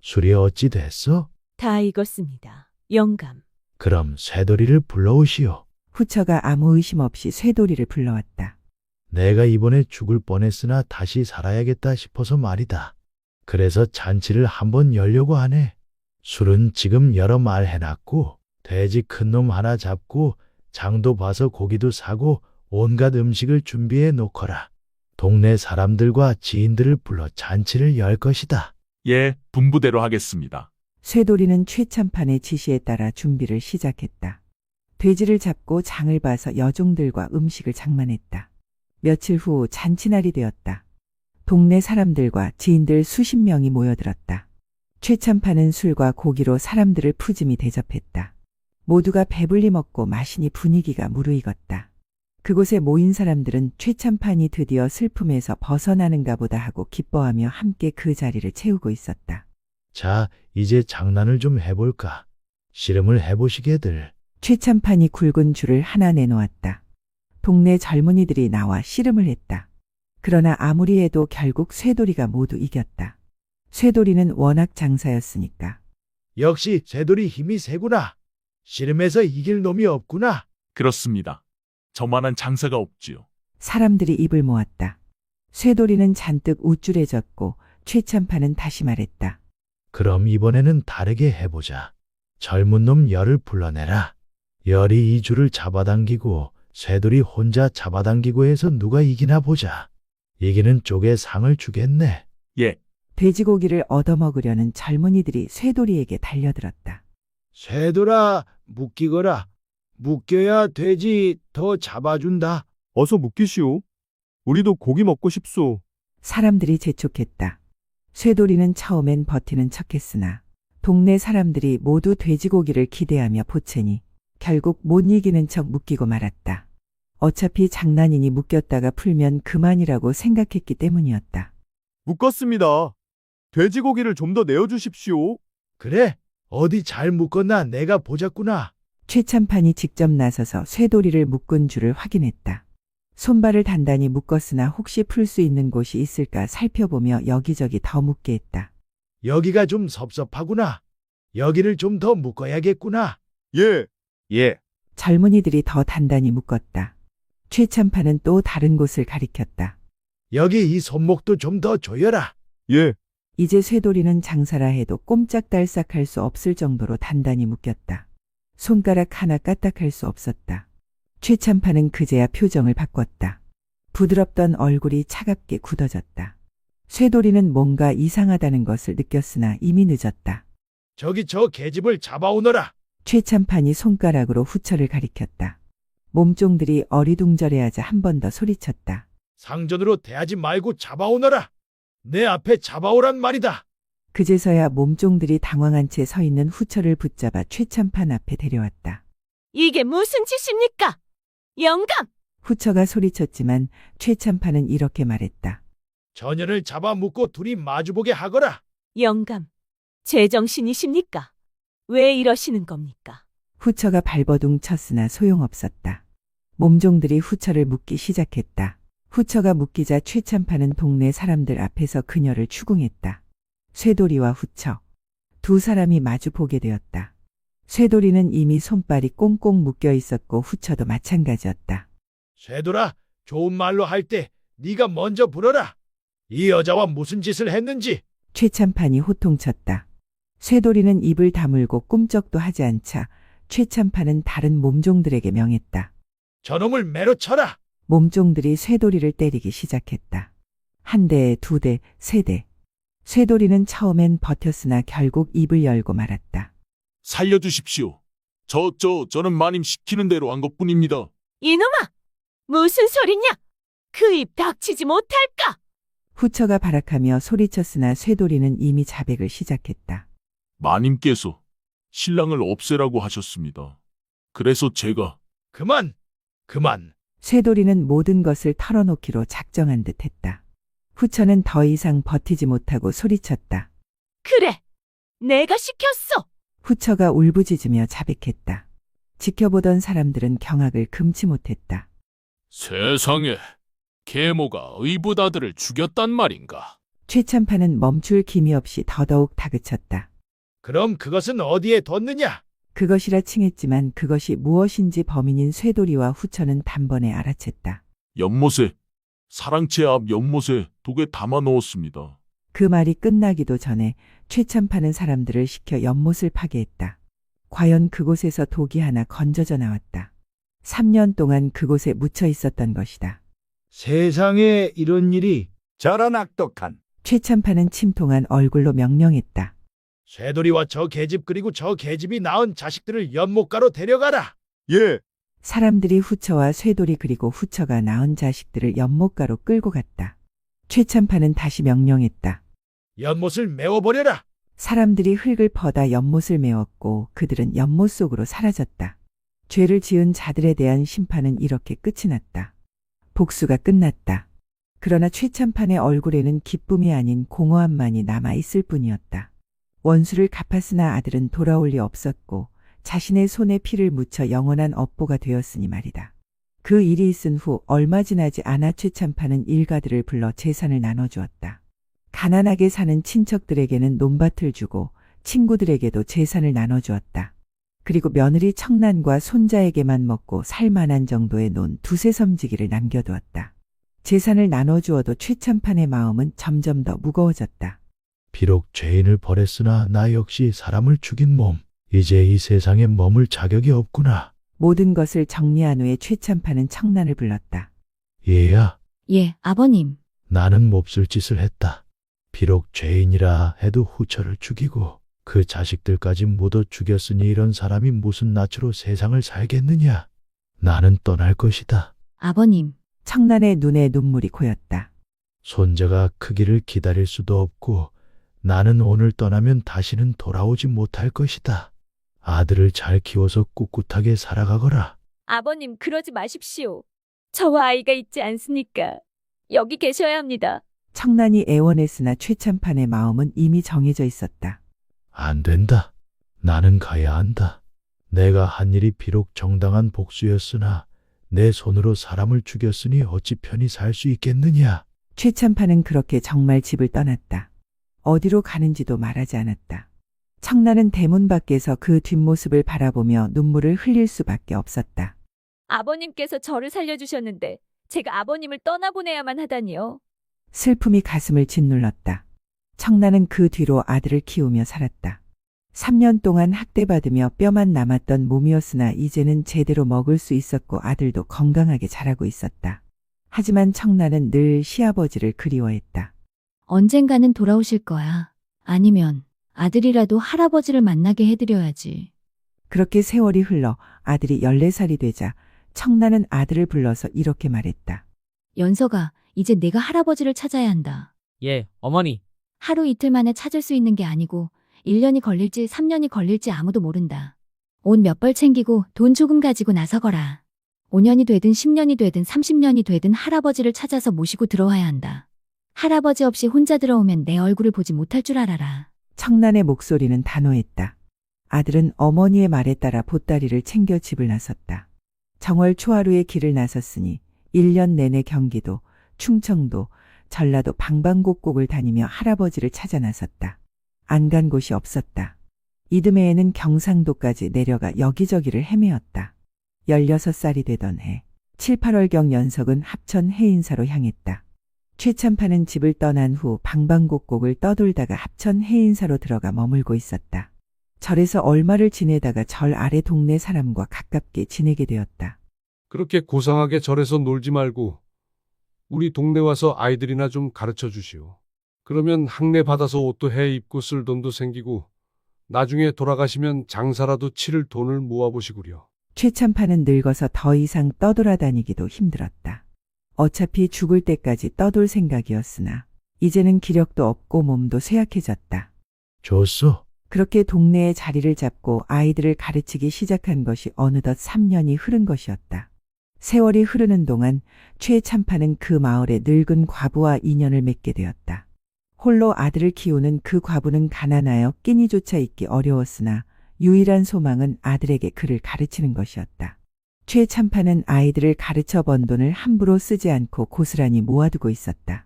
술이 어찌 됐어? 다 익었습니다. 영감. 그럼 쇠돌이를 불러오시오. 후처가 아무 의심 없이 쇠돌이를 불러왔다. 내가 이번에 죽을 뻔했으나 다시 살아야겠다 싶어서 말이다. 그래서 잔치를 한번 열려고 하네. 술은 지금 여러 말 해놨고 돼지 큰 놈 하나 잡고 장도 봐서 고기도 사고 온갖 음식을 준비해 놓거라. 동네 사람들과 지인들을 불러 잔치를 열 것이다. 예, 분부대로 하겠습니다. 쇠돌이는 최참판의 지시에 따라 준비를 시작했다. 돼지를 잡고 장을 봐서 여종들과 음식을 장만했다. 며칠 후 잔치날이 되었다. 동네 사람들과 지인들 수십 명이 모여들었다. 최참판은 술과 고기로 사람들을 푸짐히 대접했다. 모두가 배불리 먹고 마시니 분위기가 무르익었다. 그곳에 모인 사람들은 최참판이 드디어 슬픔에서 벗어나는가 보다 하고 기뻐하며 함께 그 자리를 채우고 있었다. 자, 이제 장난을 좀 해볼까? 씨름을 해보시게들. 최참판이 굵은 줄을 하나 내놓았다. 동네 젊은이들이 나와 씨름을 했다. 그러나 아무리 해도 결국 쇠돌이가 모두 이겼다. 쇠돌이는 워낙 장사였으니까. 역시 쇠돌이 힘이 세구나. 씨름에서 이길 놈이 없구나. 그렇습니다. 저만한 장사가 없지요. 사람들이 입을 모았다. 쇠돌이는 잔뜩 우쭐해졌고 최참판은 다시 말했다. 그럼 이번에는 다르게 해보자. 젊은 놈 열을 불러내라. 열이 이 줄을 잡아당기고 쇠돌이 혼자 잡아당기고 해서 누가 이기나 보자. 이기는 쪽에 상을 주겠네. 예, 돼지고기를 얻어먹으려는 젊은이들이 쇠돌이에게 달려들었다. 쇠돌아, 묶이거라. 묶여야 돼지 더 잡아준다. 어서 묶이시오. 우리도 고기 먹고 싶소. 사람들이 재촉했다. 쇠돌이는 처음엔 버티는 척했으나 동네 사람들이 모두 돼지고기를 기대하며 보채니 결국 못 이기는 척 묶이고 말았다. 어차피 장난이니 묶였다가 풀면 그만이라고 생각했기 때문이었다. 묶었습니다. 돼지고기를 좀 더 내어주십시오. 그래, 어디 잘 묶었나 내가 보자꾸나. 최참판이 직접 나서서 쇠돌이를 묶은 줄을 확인했다. 손발을 단단히 묶었으나 혹시 풀 수 있는 곳이 있을까 살펴보며 여기저기 더 묶게 했다. 여기가 좀 섭섭하구나. 여기를 좀 더 묶어야겠구나. 예. 예. 젊은이들이 더 단단히 묶었다. 최참판은 또 다른 곳을 가리켰다. 여기 이 손목도 좀 더 조여라. 예. 이제 쇠돌이는 장사라 해도 꼼짝달싹할 수 없을 정도로 단단히 묶였다. 손가락 하나 까딱할 수 없었다. 최참판은 그제야 표정을 바꿨다. 부드럽던 얼굴이 차갑게 굳어졌다. 쇠돌이는 뭔가 이상하다는 것을 느꼈으나 이미 늦었다. 저기 저 계집을 잡아오너라. 최참판이 손가락으로 후처를 가리켰다. 몸종들이 어리둥절해하자 한 번 더 소리쳤다. 상전으로 대하지 말고 잡아오너라. 내 앞에 잡아오란 말이다. 그제서야 몸종들이 당황한 채 서 있는 후처를 붙잡아 최참판 앞에 데려왔다. 이게 무슨 짓입니까? 영감! 후처가 소리쳤지만 최참판은 이렇게 말했다. 전연을 잡아 묶고 둘이 마주보게 하거라. 영감, 제정신이십니까? 왜 이러시는 겁니까? 후처가 발버둥 쳤으나 소용없었다. 몸종들이 후처를 묶기 시작했다. 후처가 묶이자 최참판은 동네 사람들 앞에서 그녀를 추궁했다. 쇠돌이와 후처, 두 사람이 마주 보게 되었다. 쇠돌이는 이미 손발이 꽁꽁 묶여 있었고 후처도 마찬가지였다. 쇠돌아, 좋은 말로 할 때 네가 먼저 불어라. 이 여자와 무슨 짓을 했는지. 최참판이 호통쳤다. 쇠돌이는 입을 다물고 꿈쩍도 하지 않자 최참판은 다른 몸종들에게 명했다. 저놈을 매로 쳐라. 몸종들이 쇠돌이를 때리기 시작했다. 한 대, 두 대, 세 대. 쇠돌이는 처음엔 버텼으나 결국 입을 열고 말았다. 살려주십시오. 저는 마님 시키는 대로 한 것뿐입니다. 이놈아! 무슨 소리냐? 그 입 닥치지 못할까? 후처가 발악하며 소리쳤으나 쇠돌이는 이미 자백을 시작했다. 마님께서 신랑을 없애라고 하셨습니다. 그래서 제가 그만. 쇠돌이는 모든 것을 털어놓기로 작정한 듯 했다. 후처는 더 이상 버티지 못하고 소리쳤다. 그래! 내가 시켰어! 후처가 울부짖으며 자백했다. 지켜보던 사람들은 경악을 금치 못했다. 세상에, 계모가 의붓아들을 죽였단 말인가? 최참판은 멈출 기미 없이 더더욱 다그쳤다. 그럼 그것은 어디에 뒀느냐? 그것이라 칭했지만 그것이 무엇인지 범인인 쇠돌이와 후처는 단번에 알아챘다. 연못에, 사랑채 앞 연못에 독에 담아 넣었습니다. 그 말이 끝나기도 전에 최참판은 사람들을 시켜 연못을 파괴했다. 과연 그곳에서 독이 하나 건져져 나왔다. 3년 동안 그곳에 묻혀 있었던 것이다. 세상에 이런 일이. 저런 악독한. 최참판은 침통한 얼굴로 명령했다. 쇠돌이와 저 계집 그리고 저 계집이 낳은 자식들을 연못가로 데려가라. 예. 사람들이 후처와 쇠돌이 그리고 후처가 낳은 자식들을 연못가로 끌고 갔다. 최참판은 다시 명령했다. 연못을 메워버려라. 사람들이 흙을 퍼다 연못을 메웠고 그들은 연못 속으로 사라졌다. 죄를 지은 자들에 대한 심판은 이렇게 끝이 났다. 복수가 끝났다. 그러나 최참판의 얼굴에는 기쁨이 아닌 공허함만이 남아있을 뿐이었다. 원수를 갚았으나 아들은 돌아올 리 없었고 자신의 손에 피를 묻혀 영원한 업보가 되었으니 말이다. 그 일이 있은 후 얼마 지나지 않아 최참판은 일가들을 불러 재산을 나눠주었다. 가난하게 사는 친척들에게는 논밭을 주고 친구들에게도 재산을 나눠주었다. 그리고 며느리 청란과 손자에게만 먹고 살만한 정도의 논 두세 섬지기를 남겨두었다. 재산을 나눠주어도 최참판의 마음은 점점 더 무거워졌다. 비록 죄인을 벌했으나 나 역시 사람을 죽인 몸. 이제 이 세상에 머물 자격이 없구나. 모든 것을 정리한 후에 최참판은 청란을 불렀다. 얘야, 예, 아버님. 나는 몹쓸 짓을 했다. 비록 죄인이라 해도 후처를 죽이고 그 자식들까지 모두 죽였으니 이런 사람이 무슨 낯으로 세상을 살겠느냐. 나는 떠날 것이다. 아버님. 청란의 눈에 눈물이 고였다. 손자가 크기를 기다릴 수도 없고 나는 오늘 떠나면 다시는 돌아오지 못할 것이다. 아들을 잘 키워서 꿋꿋하게 살아가거라. 아버님, 그러지 마십시오. 저와 아이가 있지 않습니까? 여기 계셔야 합니다. 청란이 애원했으나 최참판의 마음은 이미 정해져 있었다. 안 된다. 나는 가야 한다. 내가 한 일이 비록 정당한 복수였으나 내 손으로 사람을 죽였으니 어찌 편히 살 수 있겠느냐. 최참판은 그렇게 정말 집을 떠났다. 어디로 가는지도 말하지 않았다. 청란은 대문 밖에서 그 뒷모습을 바라보며 눈물을 흘릴 수밖에 없었다. 아버님께서 저를 살려주셨는데 제가 아버님을 떠나보내야만 하다니요. 슬픔이 가슴을 짓눌렀다. 청란은 그 뒤로 아들을 키우며 살았다. 3년 동안 학대받으며 뼈만 남았던 몸이었으나 이제는 제대로 먹을 수 있었고 아들도 건강하게 자라고 있었다. 하지만 청란은 늘 시아버지를 그리워했다. 언젠가는 돌아오실 거야. 아니면 아들이라도 할아버지를 만나게 해드려야지. 그렇게 세월이 흘러 아들이 14살이 되자 청란은 아들을 불러서 이렇게 말했다. 연서가, 이제 내가 할아버지를 찾아야 한다. 예, 어머니. 하루 이틀 만에 찾을 수 있는 게 아니고 1년이 걸릴지 3년이 걸릴지 아무도 모른다. 옷 몇 벌 챙기고 돈 조금 가지고 나서거라. 5년이 되든 10년이 되든 30년이 되든 할아버지를 찾아서 모시고 들어와야 한다. 할아버지 없이 혼자 들어오면 내 얼굴을 보지 못할 줄 알아라. 청란의 목소리는 단호했다. 아들은 어머니의 말에 따라 보따리를 챙겨 집을 나섰다. 정월 초하루에 길을 나섰으니 1년 내내 경기도, 충청도, 전라도 방방곡곡을 다니며 할아버지를 찾아 나섰다. 안 간 곳이 없었다. 이듬해에는 경상도까지 내려가 여기저기를 헤매었다. 16살이 되던 해, 7, 8월경 연석은 합천 해인사로 향했다. 최참판은 집을 떠난 후 방방곡곡을 떠돌다가 합천 해인사로 들어가 머물고 있었다. 절에서 얼마를 지내다가 절 아래 동네 사람과 가깝게 지내게 되었다. 그렇게 고상하게 절에서 놀지 말고 우리 동네 와서 아이들이나 좀 가르쳐 주시오. 그러면 학내 받아서 옷도 해 입고 쓸 돈도 생기고 나중에 돌아가시면 장사라도 치를 돈을 모아보시구려. 최참판은 늙어서 더 이상 떠돌아다니기도 힘들었다. 어차피 죽을 때까지 떠돌 생각이었으나 이제는 기력도 없고 몸도 쇠약해졌다. 줬어. 그렇게 동네에 자리를 잡고 아이들을 가르치기 시작한 것이 어느덧 3년이 흐른 것이었다. 세월이 흐르는 동안 최참판은 그 마을의 늙은 과부와 인연을 맺게 되었다. 홀로 아들을 키우는 그 과부는 가난하여 끼니조차 있기 어려웠으나 유일한 소망은 아들에게 글을 가르치는 것이었다. 최참판은 아이들을 가르쳐 번 돈을 함부로 쓰지 않고 고스란히 모아두고 있었다.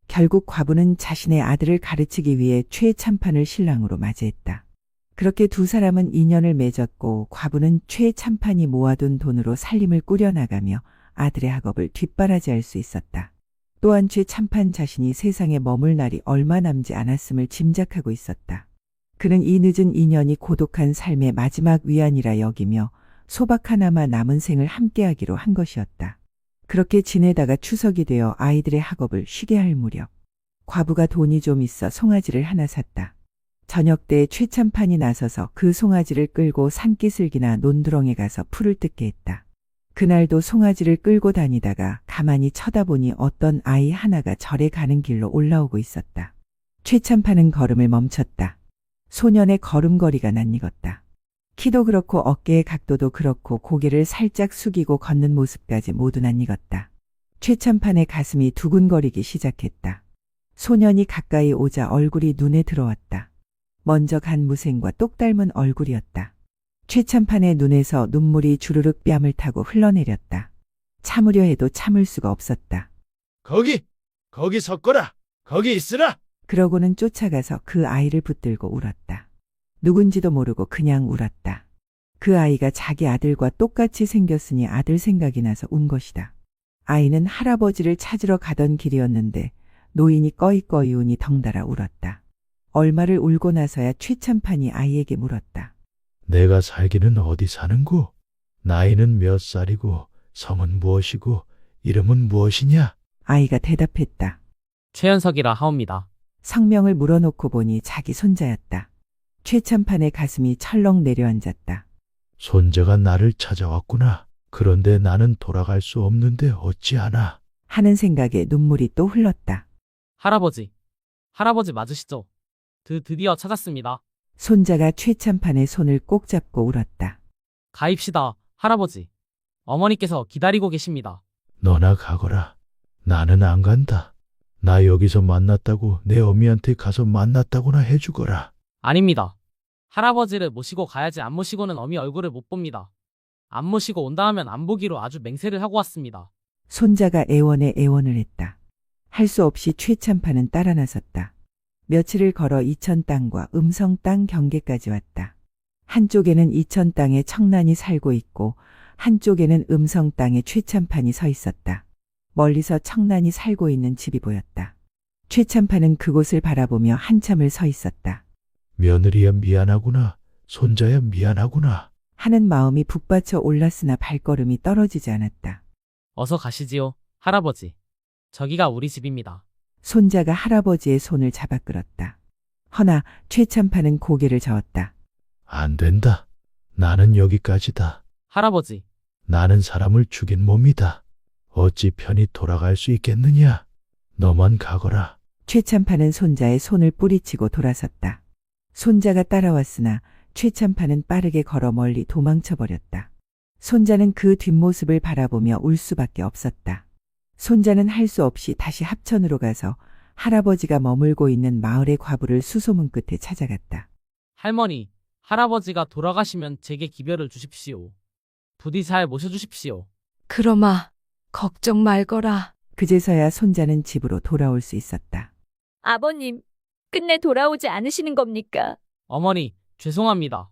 결국 과부는 자신의 아들을 가르치기 위해 최참판을 신랑으로 맞이했다. 그렇게 두 사람은 인연을 맺었고 과부는 최참판이 모아둔 돈으로 살림을 꾸려나가며 아들의 학업을 뒷바라지할 수 있었다. 또한 최참판 자신이 세상에 머물 날이 얼마 남지 않았음을 짐작하고 있었다. 그는 이 늦은 인연이 고독한 삶의 마지막 위안이라 여기며 소박 하나마 남은 생을 함께하기로 한 것이었다. 그렇게 지내다가 추석이 되어 아이들의 학업을 쉬게 할 무렵 과부가 돈이 좀 있어 송아지를 하나 샀다. 저녁 때 최참판이 나서서 그 송아지를 끌고 산기슭이나 논두렁에 가서 풀을 뜯게 했다. 그날도 송아지를 끌고 다니다가 가만히 쳐다보니 어떤 아이 하나가 절에 가는 길로 올라오고 있었다. 최참판은 걸음을 멈췄다. 소년의 걸음걸이가 낯익었다. 키도 그렇고 어깨의 각도도 그렇고 고개를 살짝 숙이고 걷는 모습까지 모두 낯익었다. 최참판의 가슴이 두근거리기 시작했다. 소년이 가까이 오자 얼굴이 눈에 들어왔다. 먼저 간 무생과 똑 닮은 얼굴이었다. 최참판의 눈에서 눈물이 주르륵 뺨을 타고 흘러내렸다. 참으려 해도 참을 수가 없었다. 거기 섰거라. 거기 있으라. 그러고는 쫓아가서 그 아이를 붙들고 울었다. 누군지도 모르고 그냥 울었다. 그 아이가 자기 아들과 똑같이 생겼으니 아들 생각이 나서 운 것이다. 아이는 할아버지를 찾으러 가던 길이었는데 노인이 꺼이꺼이 우니 덩달아 울었다. 얼마를 울고 나서야 최참판이 아이에게 물었다. 내가 살기는 어디 사는고? 나이는 몇 살이고 성은 무엇이고 이름은 무엇이냐? 아이가 대답했다. 최연석이라 하옵니다. 성명을 물어놓고 보니 자기 손자였다. 최참판의 가슴이 철렁 내려앉았다. 손자가 나를 찾아왔구나. 그런데 나는 돌아갈 수 없는데 어찌하나? 하는 생각에 눈물이 또 흘렀다. 할아버지 맞으시죠? 드디어 찾았습니다. 손자가 최참판의 손을 꼭 잡고 울었다. 가입시다, 할아버지. 어머니께서 기다리고 계십니다. 너나 가거라. 나는 안 간다. 나 여기서 만났다고 내 어미한테 가서 만났다고나 해주거라. 아닙니다. 할아버지를 모시고 가야지 안 모시고는 어미 얼굴을 못 봅니다. 안 모시고 온다 하면 안 보기로 아주 맹세를 하고 왔습니다. 손자가 애원에 애원을 했다. 할 수 없이 최참판은 따라 나섰다. 며칠을 걸어 이천 땅과 음성 땅 경계까지 왔다. 한쪽에는 이천 땅에 청란이 살고 있고 한쪽에는 음성 땅에 최참판이 서 있었다. 멀리서 청란이 살고 있는 집이 보였다. 최참판은 그곳을 바라보며 한참을 서 있었다. 며느리야 미안하구나. 손자야 미안하구나. 하는 마음이 북받쳐 올랐으나 발걸음이 떨어지지 않았다. 어서 가시지요, 할아버지. 저기가 우리 집입니다. 손자가 할아버지의 손을 잡아 끌었다. 허나 최참판은 고개를 저었다. 안 된다. 나는 여기까지다. 할아버지. 나는 사람을 죽인 몸이다. 어찌 편히 돌아갈 수 있겠느냐? 너만 가거라. 최참판은 손자의 손을 뿌리치고 돌아섰다. 손자가 따라왔으나 최참판은 빠르게 걸어 멀리 도망쳐 버렸다. 손자는 그 뒷모습을 바라보며 울 수밖에 없었다. 손자는 할 수 없이 다시 합천으로 가서 할아버지가 머물고 있는 마을의 과부를 수소문 끝에 찾아갔다. 할머니, 할아버지가 돌아가시면 제게 기별을 주십시오. 부디 잘 모셔주십시오. 그러마, 걱정 말거라. 그제서야 손자는 집으로 돌아올 수 있었다. 아버님, 끝내 돌아오지 않으시는 겁니까? 어머니, 죄송합니다.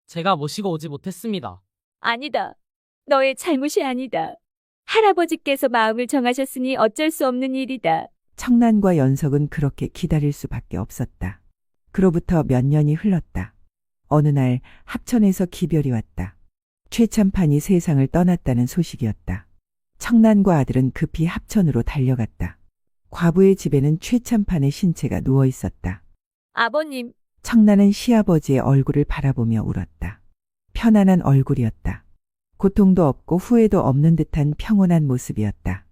제가 모시고 오지 못했습니다. 아니다. 너의 잘못이 아니다. 할아버지께서 마음을 정하셨으니 어쩔 수 없는 일이다. 청란과 연석은 그렇게 기다릴 수밖에 없었다. 그로부터 몇 년이 흘렀다. 어느 날 합천에서 기별이 왔다. 최참판이 세상을 떠났다는 소식이었다. 청란과 아들은 급히 합천으로 달려갔다. 과부의 집에는 최참판의 신체가 누워 있었다. 아버님, 청란은 시아버지의 얼굴을 바라보며 울었다. 편안한 얼굴이었다. 고통도 없고 후회도 없는 듯한 평온한 모습이었다.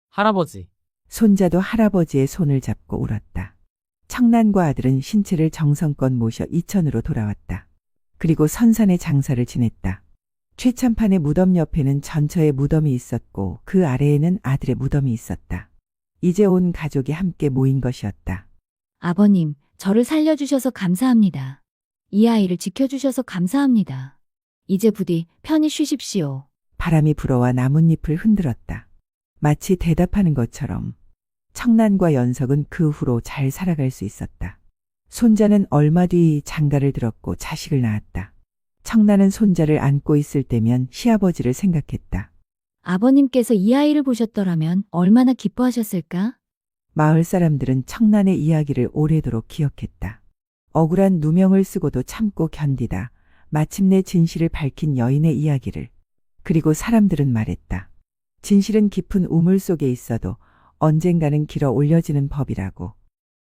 할아버지, 손자도 할아버지의 손을 잡고 울었다. 청란과 아들은 신체를 정성껏 모셔 이천으로 돌아왔다. 그리고 선산의 장사를 지냈다. 최참판의 무덤 옆에는 전처의 무덤이 있었고 그 아래에는 아들의 무덤이 있었다. 이제 온 가족이 함께 모인 것이었다. 아버님, 저를 살려주셔서 감사합니다. 이 아이를 지켜주셔서 감사합니다. 이제 부디 편히 쉬십시오. 바람이 불어와 나뭇잎을 흔들었다. 마치 대답하는 것처럼 청란과 연석은 그 후로 잘 살아갈 수 있었다. 손자는 얼마 뒤 장가를 들었고 자식을 낳았다. 청란은 손자를 안고 있을 때면 시아버지를 생각했다. 아버님께서 이 아이를 보셨더라면 얼마나 기뻐하셨을까? 마을 사람들은 청란의 이야기를 오래도록 기억했다. 억울한 누명을 쓰고도 참고 견디다 마침내 진실을 밝힌 여인의 이야기를. 그리고 사람들은 말했다. 진실은 깊은 우물 속에 있어도 언젠가는 길어 올려지는 법이라고.